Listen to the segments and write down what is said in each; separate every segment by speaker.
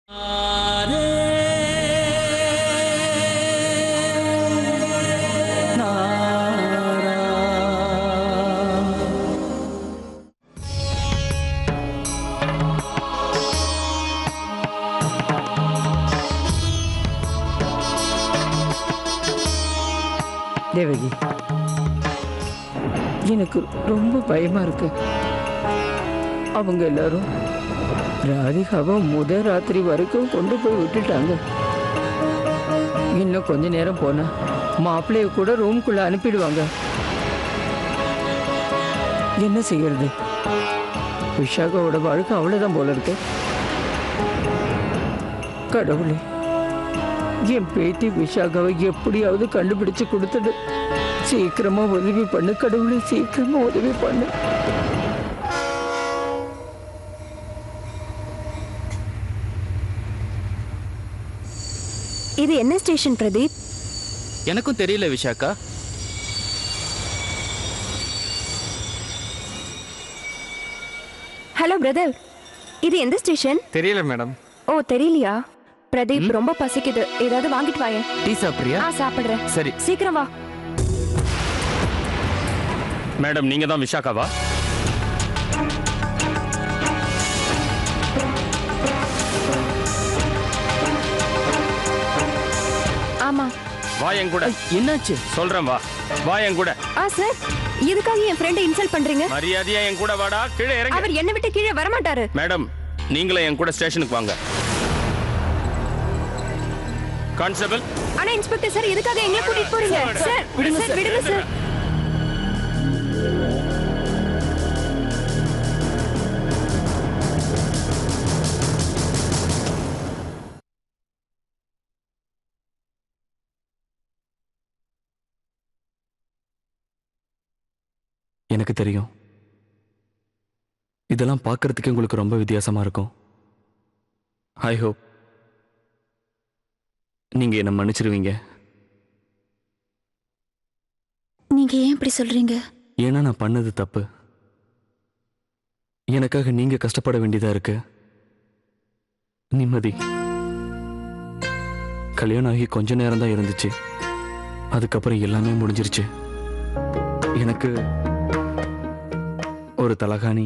Speaker 1: தேவகி, எனக்கு ரொம்ப பயமா இருக்கு. அவங்க எல்லாரும் ராதிகாவை முதல் ராத்திரி வரைக்கும் கொண்டு போய் விட்டுட்டாங்க. இன்னும் கொஞ்ச நேரம் போனா மாப்பிள்ளைய கூட ரூம்குள்ள அனுப்பிடுவாங்க. என்ன செய்யறது? விஷாகாவோட வாழ்க்கை அவ்வளவுதான் போல இருக்கு. கடவுளே, என் பேத்தி விஷாகாவை எப்படியாவது கண்டுபிடிச்சு கொடுத்தது. சீக்கிரமா உதவி பண்ணு கடவுளே, சீக்கிரமா உதவி பண்ணு.
Speaker 2: இது என்ன ஸ்டேஷன் பிரதீப்?
Speaker 3: எனக்கும் தெரியல விஷாக்கா.
Speaker 2: ஹலோ பிரதர், இது எந்த ஸ்டேஷன்?
Speaker 4: தெரியல மேடம்.
Speaker 2: ஓ தெரியலையா? பிரதீப் ரொம்ப பசிக்குது, ஏதாவது வாங்கிட்டு வாங்க.
Speaker 3: டீ சாப்பிடுறியா?
Speaker 2: சாப்பிடுறேன்.
Speaker 3: சரி
Speaker 2: சீக்கிரம் வா.
Speaker 5: மேடம், நீங்க தான் விஷாக்காவா?
Speaker 2: ஆமா.
Speaker 5: வா என் கூட.
Speaker 3: என்னாச்சு?
Speaker 5: சொல்றேன், வா வா என் கூட.
Speaker 2: சார், எதுக்காக என் ஃப்ரெண்டை இன்சல்ட் பண்றீங்க?
Speaker 5: மரியாதையா என் கூட வாடா. கீழே இறங்கு.
Speaker 2: அவர் என்ன விட்டு கீழே வர மாட்டாரு.
Speaker 5: மேடம், நீங்களே என் கூட ஸ்டேஷனுக்கு வாங்க. கான்ஸ்டபிள்.
Speaker 2: ஆனா இன்ஸ்பெக்டர் சார், எதுக்காக எங்களை கூட்டிட்டு போறீங்க? சார் விடுங்க சார், விடுங்க சார்.
Speaker 6: எனக்கு தெரியும், இதெல்லாம் பார்க்கறதுக்கு உங்களுக்கு ரொம்ப வித்தியாசமா இருக்கும். ஐ ஹோப் நீங்க என்ன மன்னிச்சிருவீங்க.
Speaker 2: நீங்க ஏன் இப்படி சொல்றீங்க?
Speaker 6: ஏன்னா நான் பண்ணது தப்பு. எனக்காக நீங்க கஷ்டப்பட வேண்டியதா இருக்கு. நிம்மதி கல்யாணம் ஆகி கொஞ்ச நேரம் தான் இருந்துச்சு, அதுக்கப்புறம் எல்லாமே முடிஞ்சிருச்சு. எனக்கு ஒரு தலகாணி,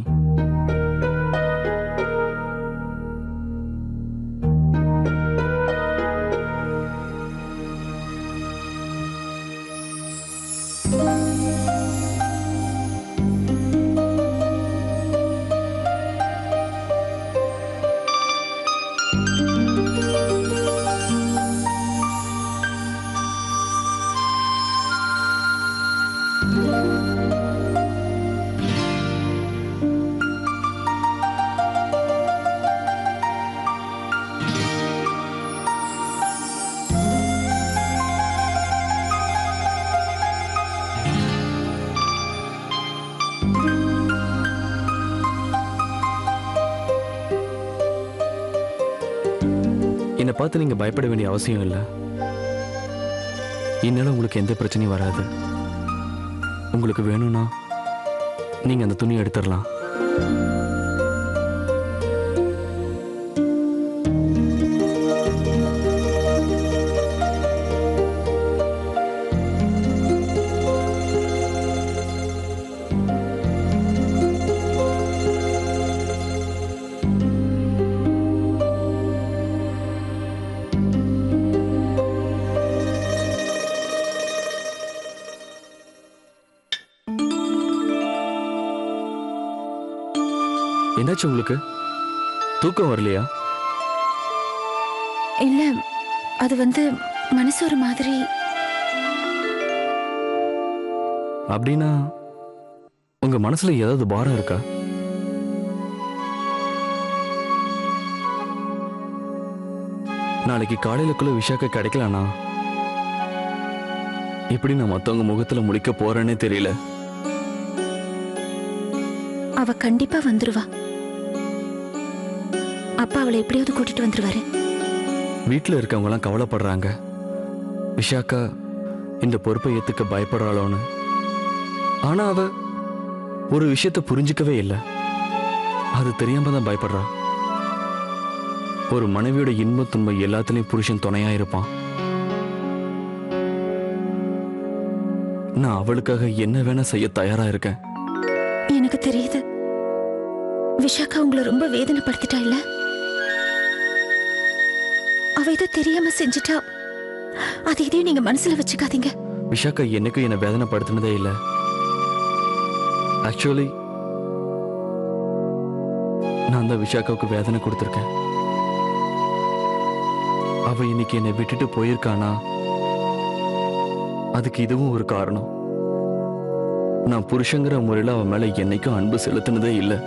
Speaker 6: என்னை பார்த்து நீங்க பயப்பட வேண்டிய அவசியம் இல்லை. என்னால உங்களுக்கு எந்த பிரச்சனையும் வராது. உங்களுக்கு வேணும்னா நீங்க அந்த துணியை எடுத்துடலாம். என்னாச்சு உங்களுக்கு? தூக்கம் வரலையா?
Speaker 2: இல்ல, அது மனசு ஒரு மாதிரி.
Speaker 6: அப்படின்னா உங்க மனசுல ஏதாவது பாரம் இருக்கா? நாளைக்கு காலையிலக்குள்ள விஷாக்க கிடைக்கலனா எப்படி நான் மத்தவங்க முகத்துல முழிக்க போறேன்னே தெரியல.
Speaker 2: அவ கண்டிப்பா வந்துருவா. அப்பா அவளை எப்படியாவது கூட்டிட்டு வந்துருவாரு.
Speaker 6: வீட்டுல இருக்கவங்க எல்லாம் கவலைப்படுறாங்க, விஷாக்கா இந்த பொறுப்பை ஏத்துக்க பயப்படுறாளோன்னு. ஆனா அவ ஒரு விஷயத்தை புரிஞ்சுக்கவே இல்லை. அது தெரியாம தான் பயப்படுறா. ஒரு மனைவியோட இன்ப துன்பம் எல்லாத்துலயும் புருஷன் துணையா இருப்பான். நான் அவளுக்காக என்ன வேணா செய்ய தயாரா இருக்கேன்.
Speaker 4: எனக்கு தெரியுது விஷாக்கா உங்களை ரொம்ப வேதனைப்படுத்திட்டா இல்ல? அவ இதை தெரியாம செஞ்சுட்டா. அது இதையும் நீங்க மனசுல வச்சுக்காதீங்க.
Speaker 6: விஷாக்கா என்னைக்கும் என்னை வேதனைப்படுத்தினதே இல்லை. ஆக்சுவலி நான் தான் விஷாக்காவுக்கு வேதனை கொடுத்துருக்கேன். அவ இன்னைக்கு என்னை விட்டுட்டு போயிருக்கானா, அதுக்கு இதுவும் ஒரு காரணம். நான் புருஷங்கிற முறையில் அவன் மேல என்னைக்கும் அன்பு செலுத்தினதே இல்லை.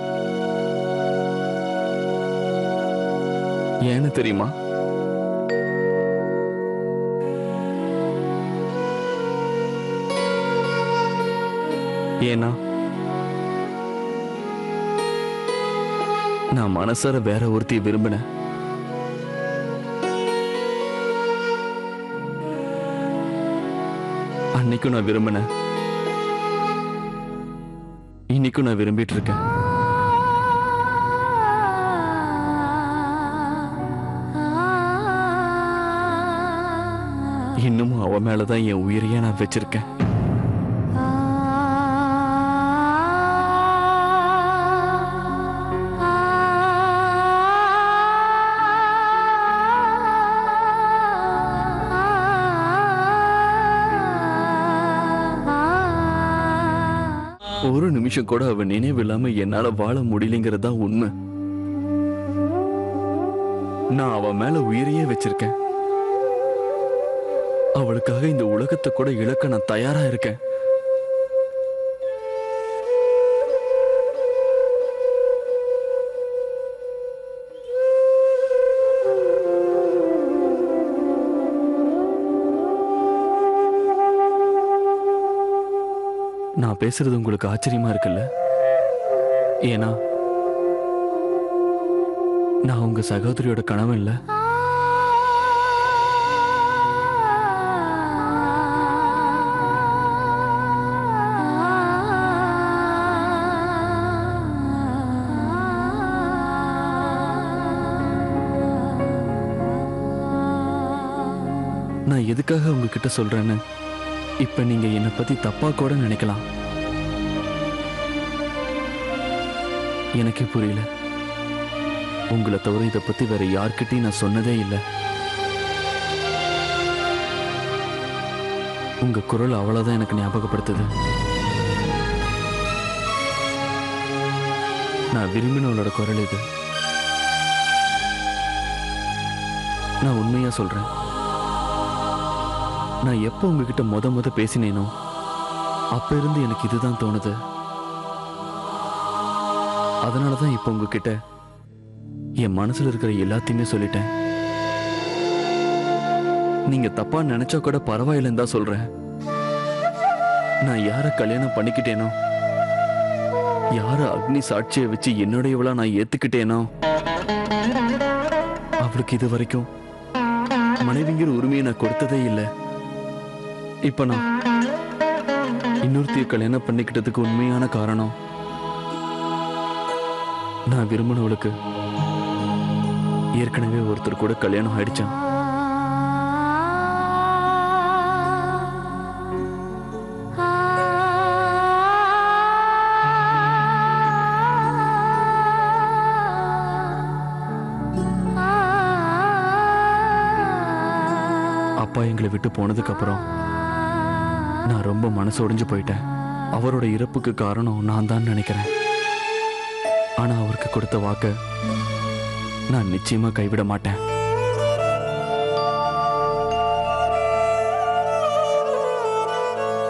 Speaker 6: ஏன்னு தெரியுமா? ஏன்னா நான் மனசார வேற ஒருத்தியை விரும்பினேன். அன்னைக்கும் நான் விரும்பினேன், இன்னைக்கும் நான் விரும்பிட்டு இருக்கேன். இன்னமும் அவ மேலதான் என் உயிரையே நான் வச்சிருக்கேன். ஒரு நிமிஷம் கூட அவ நினைவு இல்லாம என்னால வாழ முடியலைங்கிறதா உண்மை. நான் அவ மேல உயிரையே வச்சிருக்கேன். அவளுக்காக இந்த உலகத்தை கூட இழக்க நான் தயாரா இருக்கேன். நான் பேசுறது உங்களுக்கு ஆச்சரியமா இருக்குல்ல? ஏன்னா நான் உங்க சகோதரியோட கனவு இல்ல. நான் எதுக்காக உங்ககிட்ட சொல்றேன்னு இப்ப நீங்க என்னை பத்தி தப்பா கூட நினைக்கலாம். எனக்கே புரியல. உங்களை தவிர இதை பத்தி வேற யார்கிட்டையும் நான் சொன்னதே இல்லை. உங்க குரல் அவ்வளவுதான் எனக்கு ஞாபகப்படுத்துது. நான் விரும்பினவளோட குரல் இது. நான் உண்மையா சொல்றேன். நான் எப்போ உங்ககிட்ட முத பேசினேனோ அப்ப இருந்து எனக்கு இதுதான் தோணுது. அதனாலதான் இப்ப உங்ககிட்ட என் மனசுல இருக்கிற எல்லாத்தையுமே சொல்லிட்டேன். நீங்க தப்பா நினைச்சா கூட பரவாயில்லைன்னு தான் சொல்றேன். நான் யார கல்யாணம் பண்ணிக்கிட்டேனோ, யார அக்னி சாட்சியை வச்சு என்னுடையவளா நான் ஏத்துக்கிட்டேனோ, அவளுக்கு இது வரைக்கும் மனைவிங்கிற உரிமையை நான் கொடுத்ததே இல்லை. இப்ப நான் இன்னொருத்தைய கல்யாணம் பண்ணிக்கிட்டதுக்கு உண்மையான காரணம், நான் விரும்பினவளுக்கு ஏற்கனவே ஒருத்தர் கூட கல்யாணம் ஆயிடுச்சான். அப்பா எங்களை விட்டு போனதுக்கு அப்புறம் நான் ரொம்ப மனசு உடைஞ்சு போயிட்டேன். அவரோட இறப்புக்கு காரணம் நான் தான் நினைக்கிறேன். ஆனா அவருக்கு கொடுத்த வாக்க நான் நிச்சயமா கைவிட மாட்டேன்.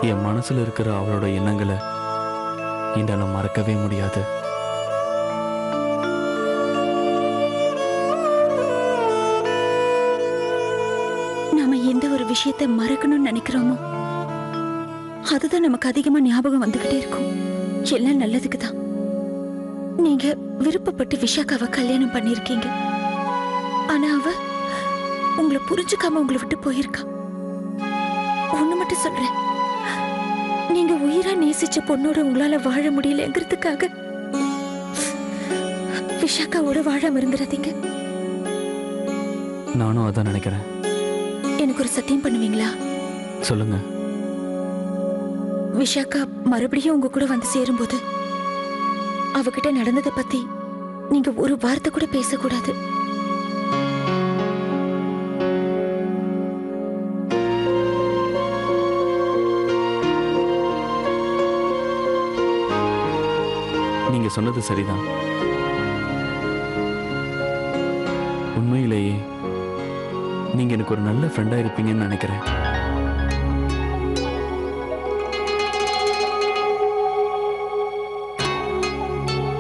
Speaker 6: என் மனசுல இருக்கிற அவரோட எண்ணங்களை என்னால மறக்கவே முடியாது.
Speaker 4: நாம எந்த ஒரு விஷயத்தை மறக்கணும்னு நினைக்கிறோமோ அதுதான் நமக்கு அதிகமா ஞாபகம் வந்துகிட்டே இருக்கும். எல்லாம் நல்லதுக்கு தான். நீங்க விருப்பப்பட்டு விஷாக்காவை கல்யாணம் பண்ணிருக்கீங்க. ஆனா அவ உங்களை புரிஞ்சுக்காம உங்களை விட்டு போயிருக்கா. ஒண்ணு மட்டும் சொல்றேன், நீங்க உயிரா நேசிச்ச பொண்ணோட உங்களால வாழ முடியலங்கிறதுக்காக விஷாக்காவோட வாழாம இருந்துடாதீங்க.
Speaker 6: நானும் அதான் நினைக்கிறேன்.
Speaker 4: எனக்கு ஒரு சத்தியம் பண்ணுவீங்களா?
Speaker 6: சொல்லுங்க.
Speaker 4: விஷாக்கா மறுபடியும் உங்க கூட வந்து சேரும்போது அவகிட்ட நடந்ததை பத்தி நீங்க ஒரு வார்த்தை கூட பேசக்கூடாது.
Speaker 6: நீங்க சொன்னது சரிதான். உண்மையிலேயே நீங்க எனக்கு ஒரு நல்ல ஃப்ரெண்டா இருப்பீங்கன்னு நினைக்கிறேன்.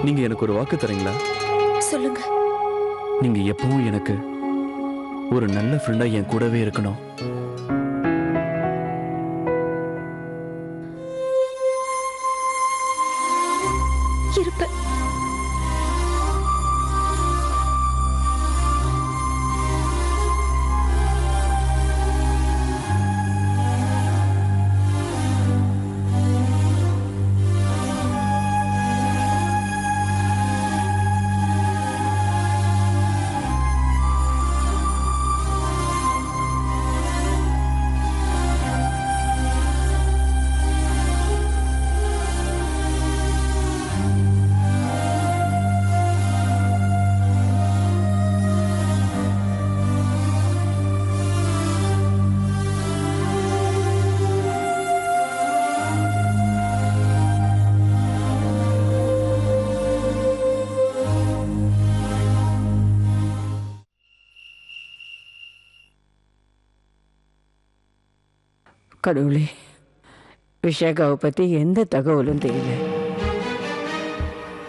Speaker 6: நீங்க எனக்கு ஒரு வாக்கு தரீங்களா?
Speaker 4: சொல்லுங்க.
Speaker 6: நீங்க எப்பவும் எனக்கு ஒரு நல்ல ஃப்ரெண்டா என் கூடவே இருக்கணும்.
Speaker 4: இருப்பேன்.
Speaker 1: கடவுளே, விஷாகாவை பத்தி எந்த தகவலும் தெரியல.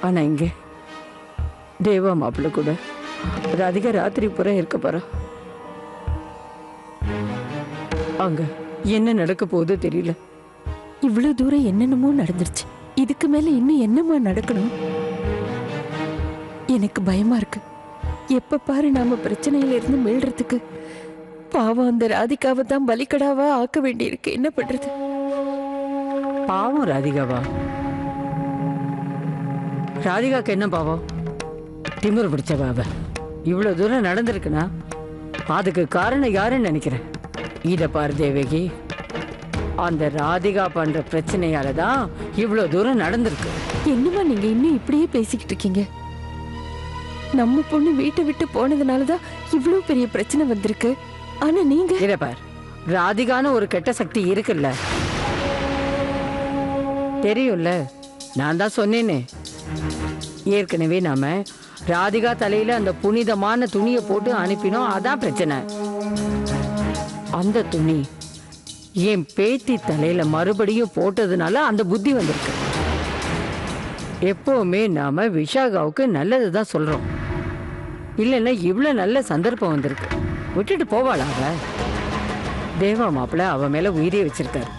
Speaker 1: ஆனா இங்க தேவா மாப்பிள்ள கூட ராதிகா ராத்திரி பூரா இருக்க போறா. அங்க என்ன நடக்க போகுதோ தெரியல.
Speaker 7: இவ்வளவு தூரம் என்னென்னமோ நடந்துருச்சு. இதுக்கு மேல இன்னும் என்னமா நடக்கணும்? எனக்கு பயமா இருக்கு. எப்ப பாரு நாம பிரச்சனையில இருந்து மீள்றதுக்கு பாவம் அந்த ராதிகாவை தான் பலிக்கடாவா ஆக்க வேண்டியிருக்கு. என்ன பண்றது?
Speaker 1: பாவம் ராதிகாவா? ராதிகாக்கு என்ன பாவம்? திமிரு பிடிச்சவா அவ. இவ்வளவு தூரம் நடந்திருக்குன்னா அதுக்கு காரணம் யாருன்னு நினைக்கிறேன். இத பாரு தேவகி, அந்த ராதிகா பண்ற பிரச்சனையால தான் இவ்வளவு தூரம் நடந்திருக்கு.
Speaker 7: என்னமா நீங்க இன்னும் இப்படியே பேசிக்கிட்டு இருக்கீங்க? நம்ம பொண்ணு வீட்டை விட்டு போனதுனாலதான் இவ்வளவு பெரிய பிரச்சனை வந்திருக்கு. ஆனா நீங்க
Speaker 1: இத பார், ராதிகான்னு ஒரு கெட்ட சக்தி இருக்குல்ல, தெரியும்ல. நான் தான் சொன்னேனே, ஏற்கனவே நாம ராதிகா தலையில அந்த புனிதமான துணியை போட்டு அனுப்பினோம். அதான் பிரச்சனை. அந்த துணி என் பேத்தி தலையில மறுபடியும் போட்டதுனால அந்த புத்தி வந்திருக்கு. எப்பவுமே நாம விஷாகாவுக்கு நல்லதுதான் சொல்றோம். இல்லைன்னா இவ்வளவு நல்ல சந்தர்ப்பம் வந்திருக்கு, விட்டுட்டு போவாளா அவ? தேவா மாப்பிள்ள அவ மேல உயிரே வச்சிருக்காரு.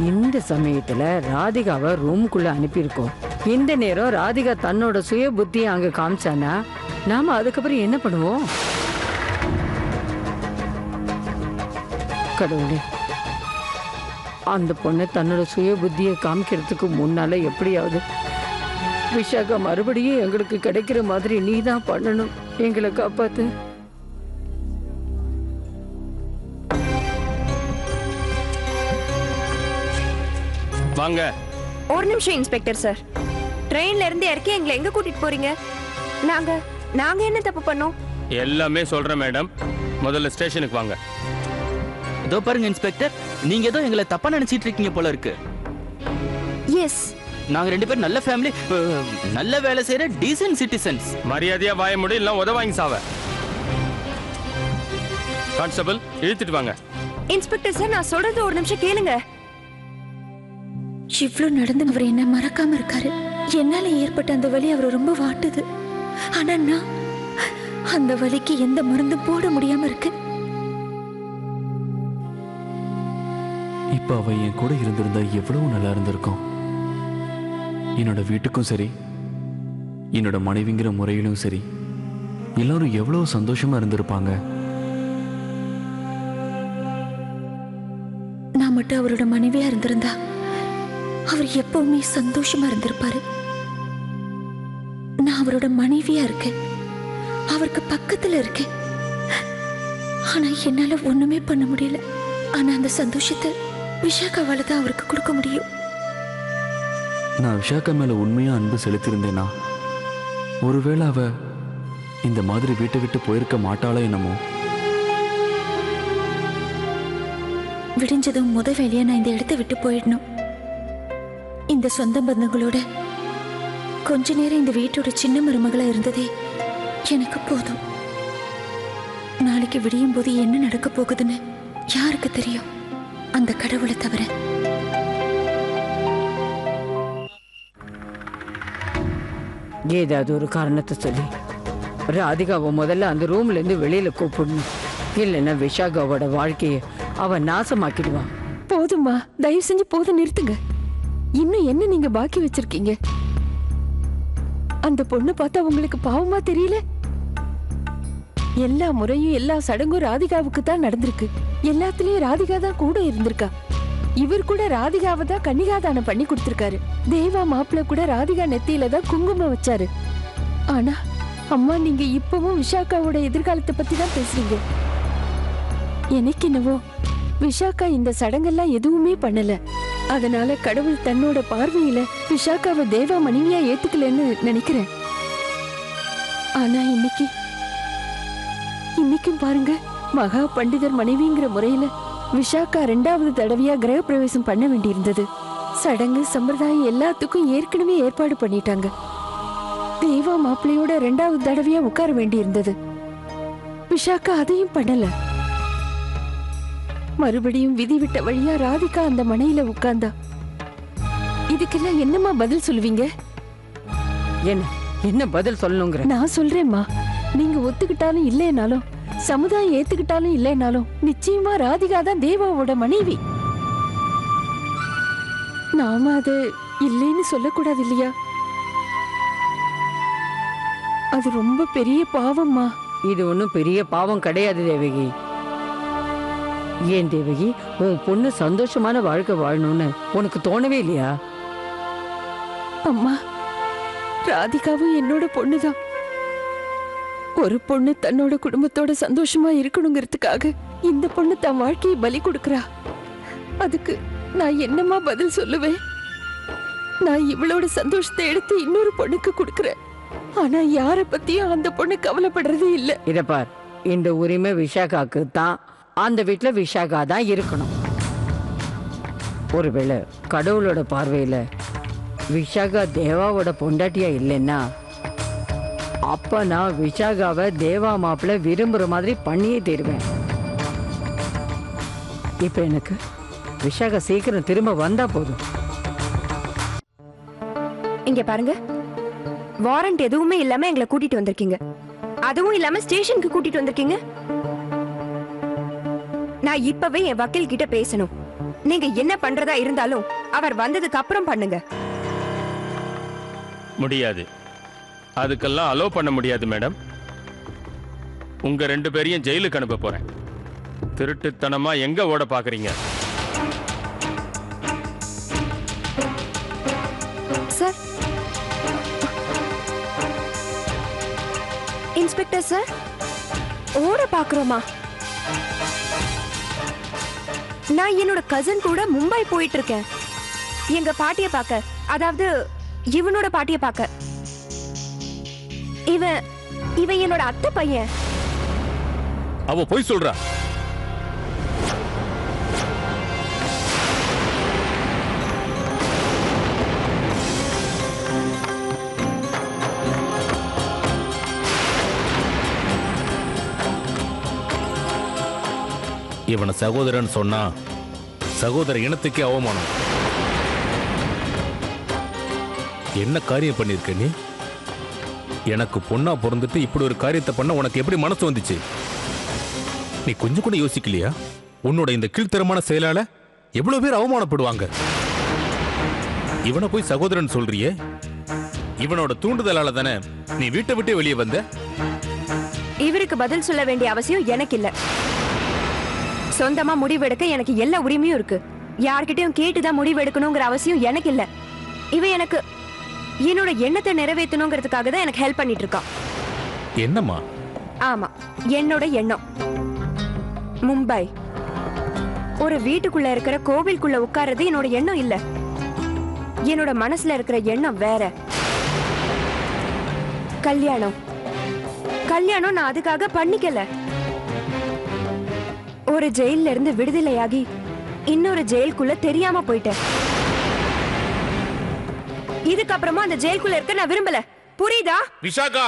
Speaker 1: இந்த சமயத்துல ராதிகாவை ரூமுக்குள்ள அனுப்பியிருக்கோம். இந்த நேரம் ராதிகா தன்னோட சுய புத்தியை அங்க காமிச்சானா நாம அதுக்கப்புறம் என்ன பண்ணுவோம்? கடவுளே, அந்த பொண்ணு தன்னோட சுய புத்தியை காமிக்கிறதுக்கு முன்னால எப்படியாவது விஷாகா மறுபடியும் எங்களுக்கு கிடைக்கிற மாதிரி நீ தான் பண்ணணும். எங்களை காப்பாத்து.
Speaker 5: வாங்க.
Speaker 2: ஒரு நிமிஷம் இன்ஸ்பெக்டர் சார். ட்ரெயின்ல இருந்து இறக்கி எங்களை எங்க கூட்டிட்டு போறீங்க? நாங்க என்ன தப்பு பண்ணோம்?
Speaker 5: எல்லாமே சொல்றேன் மேடம். முதல்ல ஸ்டேஷனுக்கு வாங்க.
Speaker 3: இதோ பாருங்க இன்ஸ்பெக்டர், நீங்க ஏதோ எங்களை தப்பா நினைச்சிட்டு இருக்கீங்க போல இருக்கு.
Speaker 2: எஸ்,
Speaker 3: நாங்க ரெண்டு பேரும் நல்ல ஃபேமிலி, நல்ல வேலை செய்யற டீசன்ட் சிட்டிசன்ஸ்.
Speaker 5: மரியாதையா வாய முடியும், இல்ல உத வாங்கி சாவ. கான்ஸ்டபிள், இழுத்துட்டு வாங்க.
Speaker 2: இன்ஸ்பெக்டர் சார், நான் சொல்றது ஒரு நிமிஷம் கேளுங்க.
Speaker 4: இவ்வளவு நடந்து அவர் என்ன மறக்காம இருக்காரு. என்னால ஏற்பட்ட அந்த வலி அவர் ரொம்ப வாட்டுது. ஆனா நான் அந்த வலிக்கு எந்த மருந்தும் போட முடியாம இருக்கு.
Speaker 6: இப்ப அவ என் கூட இருந்திருந்தா எவ்வளவு நல்லா இருந்திருக்கும். என்னோட வீட்டுக்கும் சரி, என்னோட மனைவிங்கிற முறையிலும் சரி, எல்லாரும் எவ்வளவு சந்தோஷமா இருந்திருப்பாங்க.
Speaker 4: நான் மட்டும் அவரோட மனைவியா இருந்திருந்தா அவர் எப்பவுமே சந்தோஷமா இருந்திருப்பாரு. நான் அவரோட மனைவியா இருக்கேன், அவருக்கு பக்கத்துல இருக்கேன். ஆனா என்னால ஒண்ணுமே பண்ண முடியல. ஆனா அந்த சந்தோஷத்தை விஷாக்காவால தான் அவருக்கு கொடுக்க முடியும்.
Speaker 6: நான் விஷாக்கா மேல உண்மையா அன்பு செலுத்தியிருந்தேனா ஒருவேளை அவ இந்த மாதிரி வீட்டை விட்டு போயிருக்க மாட்டாளோ என்னமோ.
Speaker 4: விடிஞ்சதும் முத வேலையா நான் இந்த இடத்தை விட்டு போயிடணும். இந்த சொந்த பந்தங்களோட கொஞ்ச நேரம் இந்த வீட்டோட சின்ன மருமகளா இருந்ததே எனக்கு போதும். நாளைக்கு விடியும் போது என்ன நடக்க போகுதுன்னு யாருக்கு தெரியும்? அந்த கடவுளை தவிர.
Speaker 1: ஏதாவது ஒரு காரணத்தை சொல்லி ராதிகாவை முதல்ல அந்த ரூம்ல இருந்து வெளியில கூப்பிடணும். இல்லைன்னா விஷாகாவோட வாழ்க்கையை அவ நாசமாக்கிடுவான்.
Speaker 7: போதும்மா, தயவு செஞ்சு போதும், நிறுத்துங்க. இன்னும் என்ன நீங்க பாக்கி வச்சிருக்கீங்க? அந்த பொண்ணு பார்த்தா உங்களுக்கு பாவமா தெரியல? எல்லா முறையும் எல்லா சடங்கும் ராதிகாவுக்கு தான் நடந்திருக்கு. எல்லாத்துலயும் ராதிகா தான் கூட இருந்திருக்கா. இவர் கூட ராதிகாவை தான் கன்னிகாதானம் பண்ணி கொடுத்திருக்காரு. தேவா மாப்பிள்ள கூட ராதிகா நெத்தியில தான் குங்குமம் வச்சாரு. ஆனா அம்மா, நீங்க இப்பவும் விஷாக்காவோட எதிர்காலத்தை பத்தி தான் பேசுறீங்க. எனக்கு என்னவோ விஷாக்கா இந்த சடங்கெல்லாம் எதுவுமே பண்ணல. அதனால கடவுள் தன்னோட பார்வையில விஷாக்காவை தேவா மனைவியா ஏத்துக்கலன்னு நினைக்கிறேன். ஆனா இன்னைக்கும் பாருங்க, மகா பண்டிதர் மனைவிங்கிற முறையில விஷாக்கா 2வது தடவையா கிரக பிரவேசம் பண்ண வேண்டியிருந்தது. சடங்கு சம்பிரதாயம் எல்லாத்துக்கும் ஏற்கனவே ஏற்பாடு பண்ணிட்டாங்க. தேவா மாப்பிள்ளையோட 2வது தடவையா உட்கார வேண்டியிருந்தது. விஷாக்கா அதையும் பண்ணல. மறுபடியும் விதி விட்ட வழியா ராதிகா அந்த மனையில உட்கார்ந்தா. இதுக்கெல்லாம் என்னமா பதில் சொல்லுவீங்க?
Speaker 1: என்ன பதில் சொல்லணுங்கிற?
Speaker 7: நான் சொல்றேம்மா, நீங்க ஒத்துக்கிட்டாலும் இல்லைனாலும், சமுதாயம் ஏத்துக்கிட்டாலும் இல்லைனாலும், நிச்சயமா ராதிகா தான் தேவாவோட மனைவி. நாம அது இல்லைன்னு சொல்லக்கூடாது இல்லையா? அது ரொம்ப பெரிய பாவம்மா.
Speaker 1: இது ஒன்றும் பெரிய பாவம் கிடையாது தேவகி. ஏன் தேவகி, உன் பொண்ணு சந்தோஷமான வாழ்க்கை வாழணும்னு உனக்கு தோணவே இல்லையா?
Speaker 7: அம்மா, ராதிகாவும் என்னோட பொண்ணுதான். ஒரு பொண்ணு தன்னோட குடும்பத்தோட சந்தோஷமா இருக்கணுங்கிறதுக்காக இந்த பொண்ணு தன் வாழ்க்கையை பலி கொடுக்கறா. அதுக்கு நான் என்னமா பதில் சொல்லுவேன்? நான் இவளோட சந்தோஷத்தை எடுத்து இன்னொரு பொண்ணுக்கு கொடுக்கறேன். ஆனா யார பத்தியும் அந்த பொண்ணு கவலைப்படுறதே இல்ல.
Speaker 1: இத பார், இந்த உரிமை விஷாகாக்கு தான். அந்த வீட்டுல விஷாகா தான் இருக்கணும். ஒருவேளை கடவுளோட பார்வையில விஷாகா தேவாவோட பொண்டாட்டியா இல்லைன்னா, அப்ப நான் விஷாகாவை தேவா மாப்பிள்ள விரும்புற மாதிரி பண்ணியே தருவேன். இப்ப எனக்கு விஷாகா சீக்கிரம் திரும்ப வந்தா போதும்.
Speaker 2: இங்க பாருங்க, வாரண்ட் எதுவுமே இல்லாம எங்களை கூட்டிட்டு வந்திருக்கீங்க. அதுவும் இல்லாம ஸ்டேஷனுக்கு கூட்டிட்டு வந்திருக்கீங்க. நான் இப்பவே என் வக்கீல் கிட்ட பேசணும். நீங்க என்ன பண்றதா இருந்தாலும் அவர் வந்ததுக்கு அப்புறம் பண்ணுங்க.
Speaker 5: முடியாது, அதுக்கெல்லாம் அலோ பண்ண முடியாது மேடம். உங்க 2 பேரையும் ஜெயிலுக்கு அனுப்ப போறேன். திருட்டுத்தனமா எங்க ஓட பாக்குறீங்க?
Speaker 2: சார், இன்ஸ்பெக்டர் சார், ஓட பாக்குறோமா? நான் என்னோட கசின் கூட மும்பை போயிட்டு இருக்கேன். எங்க பாட்டிய பார்க்க, அதாவது இவனோட பாட்டிய பார்க்க. இவன் என்னோட அத்தை பையன்.
Speaker 5: அவ போய் சொல்றா.
Speaker 8: இவனை சகோதரன் சொன்னா சகோதர இனத்துக்கே அவமானம். என்ன காரியம் பண்ணிருக்க நீ? எனக்கு பொண்ணா பிறந்துட்டு இப்படி ஒரு காரியத்தை பண்ண உனக்கு எப்படி மனசு வந்துச்சு? நீ கொஞ்சம் கூட யோசிக்கலையா? உன்னோட இந்த கீழ்த்தரமான செயலால எவ்வளவு பேர் அவமானப்படுவாங்க. இவனை போய் சகோதரன் சொல்றியே, இவனோட தூண்டுதலால தானே நீ வீட்டை விட்டு வெளியே வந்த.
Speaker 2: இவருக்கு பதில் சொல்ல வேண்டிய அவசியம் எனக்கு இல்ல. சொந்தமா முடிவெடுக்க எனக்கு எல்லா உரிமையும் இருக்கு. யார்கிட்டயும் கேட்டுதான் முடிவெடுக்கணுங்கிற அவசியம் எனக்கு இல்ல. இவன் எனக்கு என்னோட எண்ணத்தை நிறைவேற்றணுங்கிறதுக்காக தான் எனக்கு ஹெல்ப் பண்ணிட்டு இருக்கான்.
Speaker 8: என்னம்மா?
Speaker 2: ஆமா, என்னோட எண்ணம். மும்பை. ஒரு வீட்டுக்குள்ள இருக்கிற கோவிலுக்குள்ள உட்கார்றது என்னோட எண்ணம் இல்ல. என்னோட மனசுல இருக்கிற எண்ணம் வேற. கல்யாணம் கல்யாணம் நான் அதுக்காக பண்ணிக்கல. ஒரு ஜெயில இருந்து விடுதலையாகி இன்னொரு ஜெயிலுக்குள்ள தெரியாம போயிட்டேன். இதுக்கப்புறமா அந்த ஜெயிலுக்குள்ள இருக்க நான் விரும்பல. புரியுதா?
Speaker 8: விஷாகா,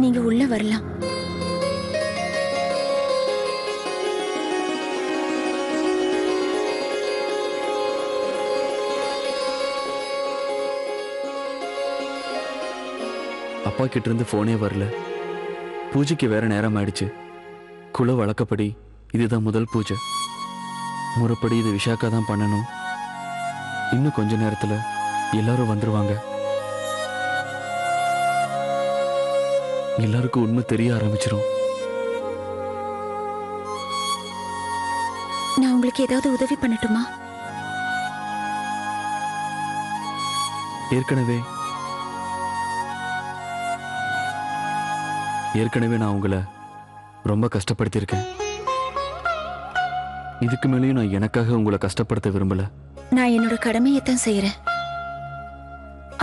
Speaker 4: நீங்க உள்ள வரலாம்.
Speaker 6: அப்பா கிட்ட இருந்து போனே வரல. பூஜைக்கு வேற நேரம் ஆயிடுச்சு. குல வழக்கப்படி இதுதான் முதல் பூஜை. முறைப்படி இது விஷாக்கா தான் பண்ணணும். இன்னும் கொஞ்ச நேரத்துல எல்லாரும் வந்துருவாங்க. எல்லாருக்கும் உண்மை தெரிய ஆரம்பிச்சிரும்.
Speaker 4: நான் உங்களுக்கு ஏதாவது உதவி பண்ணட்டுமா?
Speaker 6: ஏற்கனவே நான் உங்களை ரொம்ப கஷ்டப்படுத்தியிருக்கேன். இதுக்கு மேலேயும் நான் எனக்காக உங்களை கஷ்டப்படுத்த விரும்பல.
Speaker 4: நான் என்னோட கடமையைத்தான் செய்யறேன்.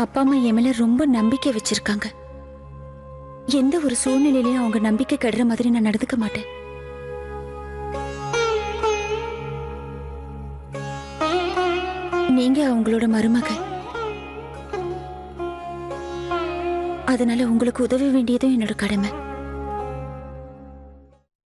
Speaker 4: அப்பா அம்மா என் மேல ரொம்ப நம்பிக்கை வச்சிருக்காங்க. எந்த ஒரு சூழ்நிலையிலையும் அவங்க நம்பிக்கை கெடுற மாதிரி நான் நடந்துக்க மாட்டேன். நீங்க அவங்களோட மருமக. அதனால உங்களுக்கு உதவ வேண்டியதும் என்னோட கடமை.